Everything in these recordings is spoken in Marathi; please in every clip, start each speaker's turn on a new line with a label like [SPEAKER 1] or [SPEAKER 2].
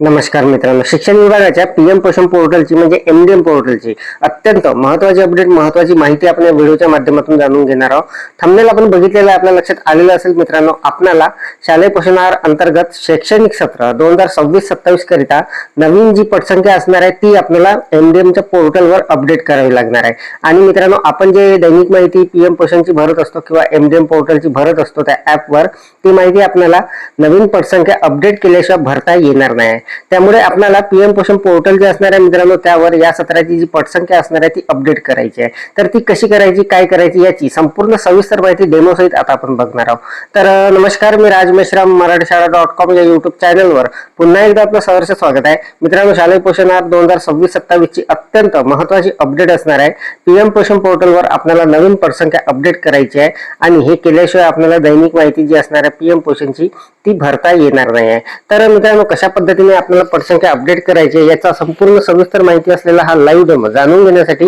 [SPEAKER 1] नमस्कार मित्रांनो, शिक्षण विभागाच्या पीएम पोषण पोर्टलची म्हणजे एमडीएम पोर्टलची अत्यंत महत्त्वाची अपडेट, महत्त्वाची माहिती आपण या व्हिडिओच्या माध्यमातून जाणून घेणार आहोत. थंबनेल आपण बघितलेलं आहे, आपल्या लक्षात आलेलं असेल मित्रांनो. आपल्याला शालेय पोषण आहार अंतर्गत शैक्षणिक सत्र 2026-27 करिता नवीन जी पटसंख्या असणार आहे ती आपल्याला एमडीएमच्या पोर्टलवर अपडेट करावी लागणार आहे. आणि मित्रांनो, आपण जे दैनिक माहिती पीएम पोषणची भरत असतो किंवा एमडीएम पोर्टलची भरत असतो त्या ऍपवर, ती माहिती आपल्याला नवीन पटसंख्या अपडेट केल्याशिवाय भरता येणार नाही. त्यामुळे आपल्याला पीएम पोषण पोर्टल जे असणार आहे मित्रांनो, त्यावर या सत्राची जी पटसंख्या असणार आहे ती अपडेट करायची आहे. तर ती कशी करायची, काय करायची, याची संपूर्ण सविस्तर माहिती डेमो सहित आता आपण बघणार आहोत. तर नमस्कार, मी राज मेश्राम, मराठीशाळा.com या युट्यूब चॅनलवर पुन्हा एकदा आपलं सहर्ष स्वागत आहे. मित्रांनो, शालेय पोषण आहार 2026-27 ची अत्यंत महत्त्वाची अपडेट असणार आहे. पीएम पोषण पोर्टलवर आपल्याला नवीन पटसंख्या अपडेट करायची आहे आणि हे केल्याशिवाय आपल्याला दैनिक माहिती जी असणार आहे पीएम पोषणची ती भरता येणार नाही आहे. तर मित्रांनो, कशा पद्धतीने आपल्याला पटसंख्या अपडेट करायची याचा संपूर्ण सविस्तर माहिती असलेला हा लाईव्ह डेमो जाणून घेण्यासाठी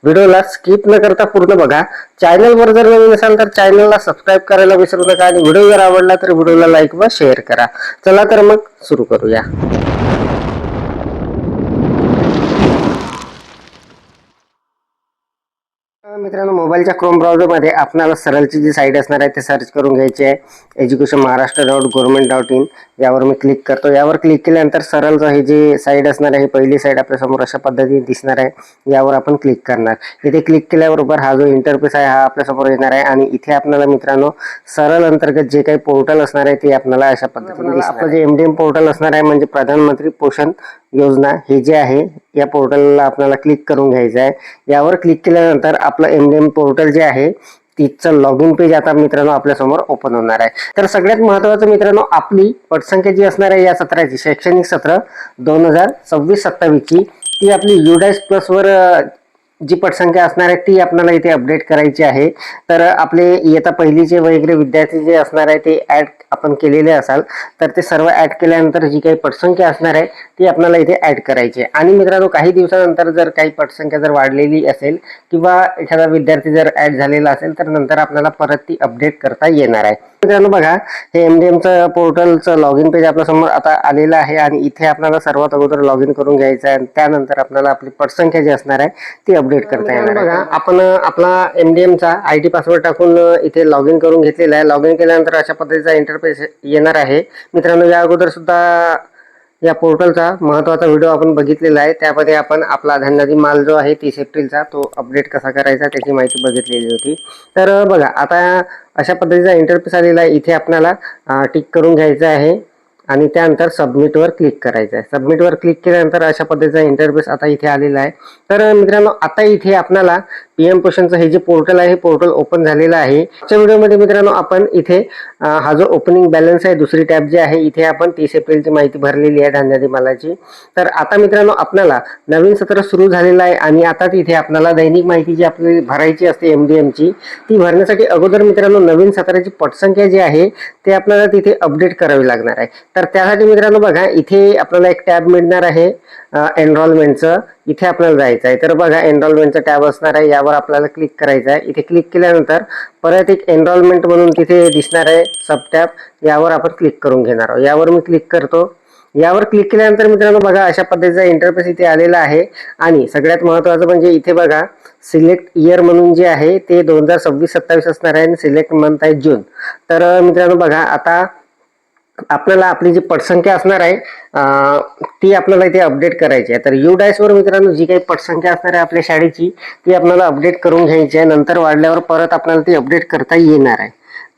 [SPEAKER 1] व्हिडिओला स्किप न करता पूर्ण बघा. चॅनलवर जर नवीन असाल तर चॅनलला सबस्क्राईब करायला विसरू नका आणि व्हिडिओ जर आवडला तर व्हिडिओला लाईक व शेअर करा. चला तर मग सुरू करूया. मित्रांनो, मोबाईलच्या क्रोम ब्राउझरमध्ये आपल्याला सरळची जी साईट असणार आहे ते सर्च करून घ्यायची आहे. educationmaharashtra.government.in यावर मी क्लिक करतो. यावर क्लिक केल्यानंतर सरळचं हे जी साईट असणार आहे, ही पहिली साईट आपल्या समोर अशा पद्धतीने दिसणार आहे. यावर आपण क्लिक करणार. इथे क्लिक केल्याबरोबर हा जो इंटरफेस आहे हा आपल्या समोर येणार आहे आणि इथे आपल्याला मित्रांनो सरळ अंतर्गत जे काही पोर्टल असणार आहे ते आपल्याला अशा पद्धतीने आपलं जे एमडीएम पोर्टल असणार आहे म्हणजे प्रधानमंत्री पोषण योजना, हे जे आहे या पोर्टलला आपल्याला क्लिक करून घ्यायचं आहे. यावर क्लिक केल्यानंतर आपलं एमडीएम पोर्टल जे आहे तिचं लॉग इन पेज आता मित्रांनो आपल्या समोर ओपन होणार आहे. तर सगळ्यात महत्त्वाचं मित्रांनो, आपली पटसंख्या जी असणार आहे या सत्राची, शैक्षणिक सत्र 2026-27 ची, ती आपली युडाइस प्लस वर जी पटसंख्या असणार आहे ती आपल्याला इथे अपडेट करायची आहे. तर आपले इयत्ता पहिलीचे वगैरे विद्यार्थी जे असणार आहे ते ऍड आपण केलेले असाल तर ते सर्व ऍड केल्यानंतर जी काही पटसंख्या असणार आहे ती आपल्याला इथे ऍड करायची आहे. आणि मित्रांनो, काही दिवसानंतर जर काही पटसंख्या जर वाढलेली असेल किंवा एखादा विद्यार्थी जर ऍड झालेला असेल तर नंतर आपल्याला परत ती अपडेट करता येणार आहे. मित्रांनो बघा, हे एमडीएमचं पोर्टलचं लॉग इन पेज आपल्या समोर आता आलेलं आहे आणि इथे आपल्याला सर्वात अगोदर लॉग इन करून घ्यायचं आहे आणि त्यानंतर आपल्याला आपली पटसंख्या जी असणार आहे ती अपडेट करता येणार. बघा, आपण आपला एमडीएमचा आयडी पासवर्ड टाकून इथे लॉग इन करून घेतलेला आहे. लॉग इन केल्यानंतर अशा पद्धतीचा इंटरफेस येणार आहे. मित्रांनो, या अगोदर सुद्धा या पोर्टलचा महत्त्वाचा व्हिडिओ आपण बघितलेला आहे. त्यामध्ये आपण आपला धनाजी माल जो आहे 30 एप्रिलचा तो अपडेट कसा करायचा त्याची माहिती बघितलेली होती. तर बघा, आता अशा पद्धतीचा इंटरफेस आलेला आहे. इथे आपल्याला टिक करून घ्यायचं आहे आणि त्यानंतर सबमिटवर क्लिक करायचं आहे. सबमिटवर क्लिक केल्यानंतर अशा पद्धतीचा इंटरफेस आता इथे आलेला आहे. तर मित्रांनो, आता इथे आपल्याला पीएम पोषणचं हे जे पोर्टल आहे हे पोर्टल ओपन झालेलं आहे. आजच्या व्हिडिओमध्ये मित्रांनो आपण इथे हा जो ओपनिंग बॅलन्स आहे, दुसरी टॅब जी आहे, इथे आपण 30 एप्रिलची माहिती भरलेली आहे धान्यादी मालाची. तर आता मित्रांनो आपल्याला नवीन सत्र सुरू झालेलं आहे आणि आता तिथे आपल्याला दैनिक माहिती जी आपली भरायची असते एमडीएमची, ती भरण्यासाठी अगोदर मित्रांनो नवीन सत्राची पटसंख्या जी आहे ते आपल्याला तिथे अपडेट करावी लागणार आहे. तर त्यासाठी मित्रांनो बघा, इथे आपल्याला एक टॅब मिळणार आहे एनरोलमेंटचं. इथे आपल्याला जायचं आहे. तर बघा, एनरोलमेंटचा टॅब असणार आहे, यावर आपल्याला क्लिक करायचं आहे. इथे क्लिक केल्यानंतर परत एक एनरोलमेंट म्हणून तिथे दिसणार आहे सब टॅब, यावर आपण क्लिक करून घेणार आहोत. यावर मी क्लिक करतो. यावर क्लिक केल्यानंतर मित्रांनो बघा, अशा पद्धतीचा इंटरफेस इथे आलेला आहे आणि सगळ्यात महत्त्वाचं म्हणजे इथे बघा, सिलेक्ट इयर म्हणून जे आहे ते 2026-27 असणार आहे आणि सिलेक्ट मंथ आहे जून. तर मित्रांनो बघा, आता आपल्याला आपली जी पटसंख्या असणार आहे ती आपल्याला इथे अपडेट करायची आहे. तर युडाइस वर मित्रांनो जी काही पटसंख्या असणार आहे आपल्या शाळेची ती आपल्याला अपडेट करून घ्यायची आहे. नंतर वाढल्यावर परत आपल्याला ती अपडेट करता येणार आहे.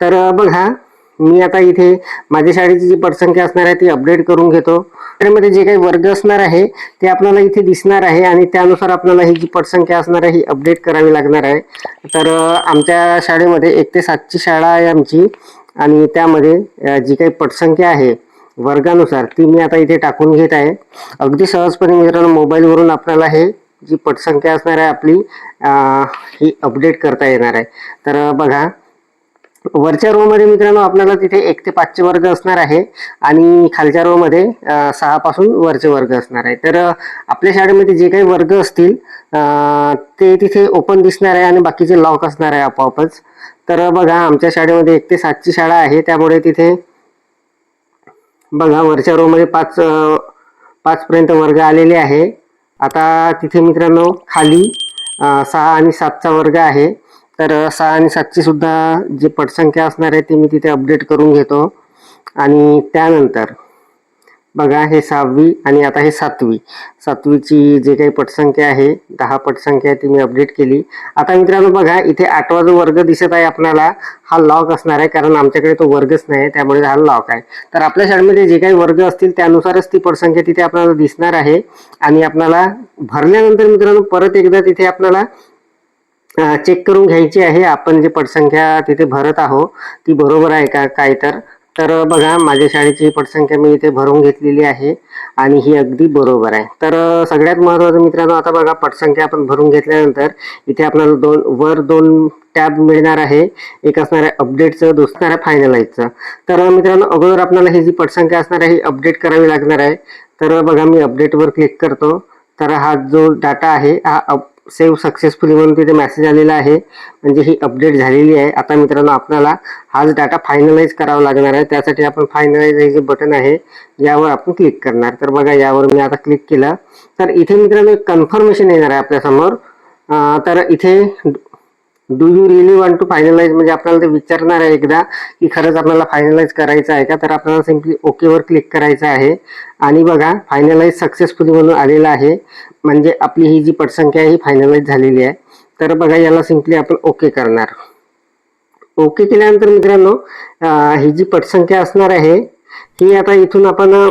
[SPEAKER 1] तर बघा, मी आता इथे माझ्या शाळेची जी पटसंख्या असणार आहे ती अपडेट करून घेतो. त्यामध्ये जे काही वर्ग असणार आहे ते आपल्याला इथे दिसणार आहे आणि त्यानुसार आपल्याला ही जी पटसंख्या असणार आहे ही अपडेट करावी लागणार आहे. तर आमच्या शाळेमध्ये 1 ते 7 ची शाळा आहे आमची आणि त्यामध्ये जी काही पटसंख्या आहे वर्गानुसार ती मी आता इथे टाकून घेत आहे. अगदी सहजपणे मित्रांनो मोबाईलवरून आपल्याला हे जी पटसंख्या असणार आहे आपली ही अपडेट करता येणार आहे. तर बघा, वरच्या रो मध्ये मित्रांनो आपल्याला तिथे 1 ते 5 चे वर्ग असणार आहे आणि खालच्या रो मध्ये 6 पासून वरचे वर्ग असणार आहे. तर आपल्या शाळेमध्ये जे काही वर्ग असतील ते तिथे ओपन दिसणार आहे आणि बाकीचे लॉक असणार आहे आपोआपच. तर बघा, आमच्या शाळेमध्ये 1 ते 7 ची शाळा आहे, त्यामुळे तिथे बघा वरच्या रो मध्ये 5 5 पर्यंत वर्ग आलेले आहे. आता तिथे मित्रांनो खाली 6 आणि 7चा वर्ग आहे. तर 6 आणि 7ची सुद्धा जी पटसंख्या असणार आहे ती मी तिथे अपडेट करून घेतो. आणि त्यानंतर बघा हे 6वी आणि आता हे 7वीची जे काही पटसंख्या आहे 10 पटसंख्या ती मी अपडेट केली. आता मित्रांनो बघा इथे 8वा जो वर्ग दिसत आहे आपल्याला हा लॉक असणार आहे, कारण आमच्याकडे तो वर्गच नाही त्यामुळे हा लॉक आहे. तर आपल्या शाळेमध्ये जे काही वर्ग असतील त्यानुसारच ती पटसंख्या तिथे आपल्याला दिसणार आहे. आणि आपल्याला भरल्यानंतर मित्रांनो परत एकदा तिथे आपल्याला चेक करून घ्यायची आहे आपण जी पटसंख्या तिथे भरत आहोत ती बरोबर आहे का काय. तर बघा माझ्या शाळेची पटसंख्या मी इथे भरून घेतलेली आहे आणि ही अगदी बरोबर आहे. तर सगळ्यात महत्त्वाचं मित्रांनो आता बघा पटसंख्या आपण भरून घेतल्यानंतर इथे आपल्याला वर दोन टॅब मिळणार आहे. एक असणार आहे अपडेटचं, दुसरं आहे फायनलाइजचं. तर मित्रांनो अगोदर आपल्याला ही जी पटसंख्या असणार आहे ही अपडेट करावी लागणार आहे. तर बघा मी अपडेटवर क्लिक करतो. तर हा जो डाटा आहे हा सेव्ह सक्सेसफुली म्हणून तिथे मेसेज आलेला आहे, म्हणजे ही अपडेट झालेली आहे. आता मित्रांनो आपल्याला हाच डाटा फायनलाइज करावा लागणार आहे. त्यासाठी आपण फायनलाइज हे जे बटन आहे यावर आपण क्लिक करणार. तर बघा यावर मी आता क्लिक केलं तर इथे मित्रांनो एक कन्फर्मेशन येणार आहे आपल्या समोर. तर इथे do you really want to finalise म्हणजे आपल्याला ते विचारणार आहे एकदा की खरंच आपल्याला फायनलाइज करायचं आहे का. तर आपल्याला सिम्पली ओकेवर क्लिक करायचं आहे आणि बघा फायनलाइज सक्सेसफुली म्हणून आलेलं आहे, म्हणजे आपली ही जी पटसंख्या आहे ही फायनलाइज झालेली आहे. तर बघा याला सिम्पली आपण ओके करणार. ओके केल्यानंतर मित्रांनो ही जी पटसंख्या असणार आहे ही आता इथून आपण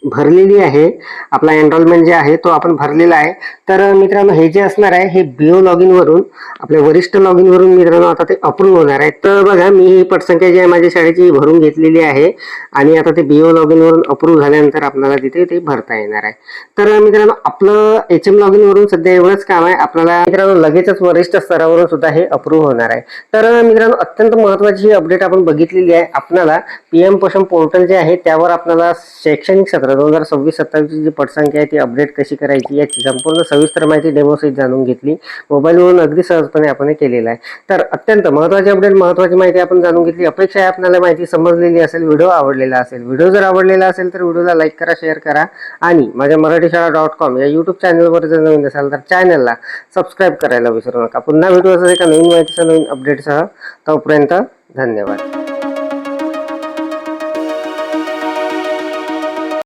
[SPEAKER 1] भरलेली आहे. आपला एनरोलमेंट जे आहे तो आपण भरलेला आहे. तर मित्रांनो हे जे असणार आहे हे बीओ लॉगिन वरून आपल्या वरिष्ठ लॉगिन वरून मित्रांनो आता ते अप्रूव्ह होणार आहे. तर बघा मी ही पटसंख्या जी आहे माझ्या शाळेची भरून घेतलेली आहे आणि आता ते बीओ लॉगिन वरून अप्रूव्ह झाल्यानंतर आपल्याला तिथे ते भरता येणार आहे. तर मित्रांनो आपलं एचएम लॉगिन वरून सध्या एवढंच काम आहे. आपल्याला मित्रांनो लगेचच वरिष्ठ स्तरावरून सुद्धा हे अप्रूव्ह होणार आहे. तर मित्रांनो अत्यंत महत्त्वाची ही अपडेट आपण बघितलेली आहे. आपल्याला पीएम पोषण पोर्टल जे आहे त्यावर आपल्याला शैक्षणिक सत्र 2026-27 ची जी पटसंख्या आहे ती अपडेट कशी करायची याची संपूर्ण सविस्तर माहिती डेमो सहित जाणून घेतली. मोबाईलवरून अगदी सहजपणे आपण केलेला आहे. तर अत्यंत महत्त्वाची अपडेट, महत्त्वाची माहिती आपण जाणून घेतली. अपेक्षा आहे आपल्याला माहिती समजलेली असेल, व्हिडिओ आवडलेला असेल. व्हिडिओ जर आवडलेला असेल तर व्हिडिओला लाईक करा, शेअर करा आणि माझ्या मराठीशाळा.com या यूट्यूब चॅनलवर जर नवीन असाल तर चॅनलला सबस्क्राईब करायला विसरू नका. पुन्हा व्हिडिओ एका नवीन माहितीसह नवीन अपडेटसह. तोपर्यंत धन्यवाद.